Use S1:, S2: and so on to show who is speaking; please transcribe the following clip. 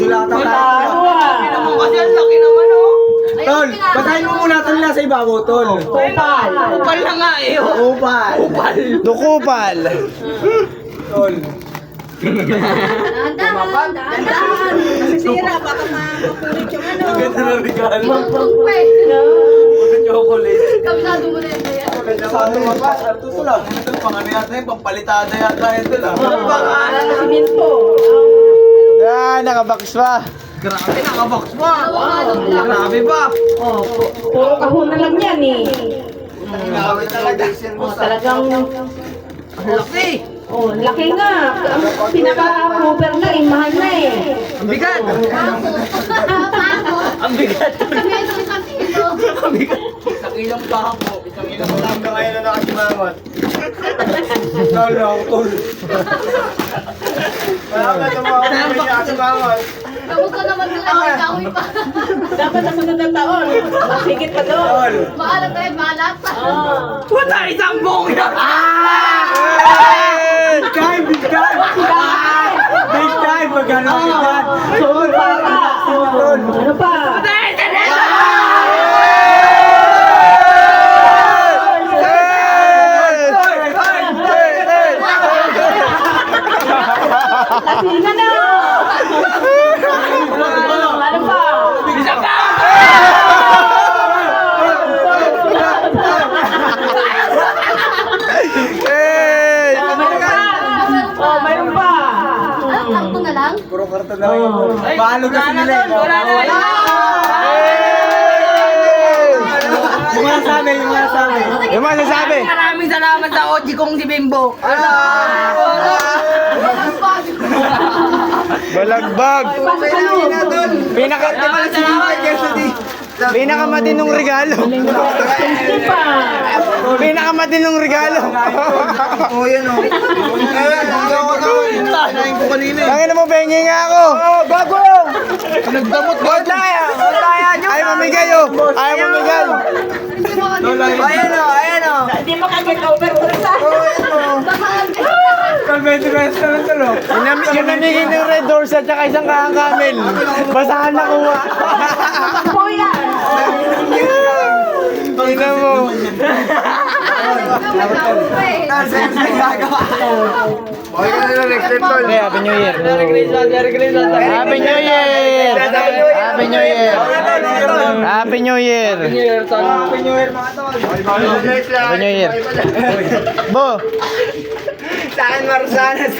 S1: Dudulatan tayo.
S2: Ano mo kasi ang laki naman oh.
S1: Tol, basahin mo muna tol nasa ibabaw, tol.
S2: Upal. Upal na nga eh. Oh.
S1: Upal.
S2: Upal.
S3: Dukupal.
S1: Tol.
S4: Dahan-dahan.
S5: Nasisira, baka mapulit yung ano.
S1: Ang ganda ng regalo.
S4: Magpungpe.
S1: Ang chocolate.
S4: Kabisado mo na yun.
S1: Sa ano ba? Ito tol ah. Ito pang ano yata yun, pampalitada yata yun tol ah.
S5: Siminto.
S3: Yan, nakabox pa.
S2: Grabe, nakabox pa.
S4: Awang-along lang.
S2: Grabe ba?
S5: Oh, puro kahon na lang yan eh.
S1: Grabe talaga.
S5: Talagang,
S2: Ang laki.
S5: laki nga. Ang pinaka-cover na, mahal na eh.
S2: Ang bigat.
S4: Pako.
S2: Ang bigat.
S4: Kami ito isang kilo.
S2: Isang ilang bako. Isang ilang
S1: Alam ka ngayon na nakasimangot. Tol ako tol. Wala ka tumawa na nakasimangot.
S4: Kamusta naman nila? Kahoy pa.
S5: Dapat sa sunod na taon, masigit pa doon.
S1: Tol.
S4: Maalat tayo, maalat.
S2: Puta, isang buong yan.
S1: Big time! Big time! Big time! Magkano ka dyan?
S5: Tol, para.
S1: Tol.
S5: Ano pa? Lasina na! Ano pa?
S2: Isa pa.
S3: Hey!
S5: Mayroon pa! Oh, mayroon pa!
S4: Ano, karto na lang?
S1: Puro karton na lang yun. Paano kasi nila eh.
S2: Wala na.
S1: Yung mga sabi, yung mga sabi.
S3: Yung masasabi.
S2: Maraming salamat sa OG kong si Bimbo.
S3: Balagbag. Pinakamatinong regalo.
S5: Hindi pa!
S3: Pinakamatinong regalo.
S1: Oo, yan o. Tanayin ko kanina eh.
S3: Tangin na mo, bengi nga ako.
S1: Bago! Nagdamot ka.
S3: Ayaw mamigay oh. Ayaw mamigay.
S1: Ayan o, ayan o.
S5: Hindi mo kagad over sa
S1: Tol, 20 pesos na lang tol o.
S3: Yung namigay ng red doors at saka isang kahang kamil. Basahan na kuha.
S5: po yan!
S3: Ina mo.
S1: Okay ka nila next time tol.
S3: Okay, Happy New Year.
S2: Merry Christmas, Merry Christmas.
S3: Happy New Year. Happy New Year. Happy New Year.
S1: Happy New Year mga tol.
S3: Happy New Year. Bo.
S1: Sa akin Marsanas.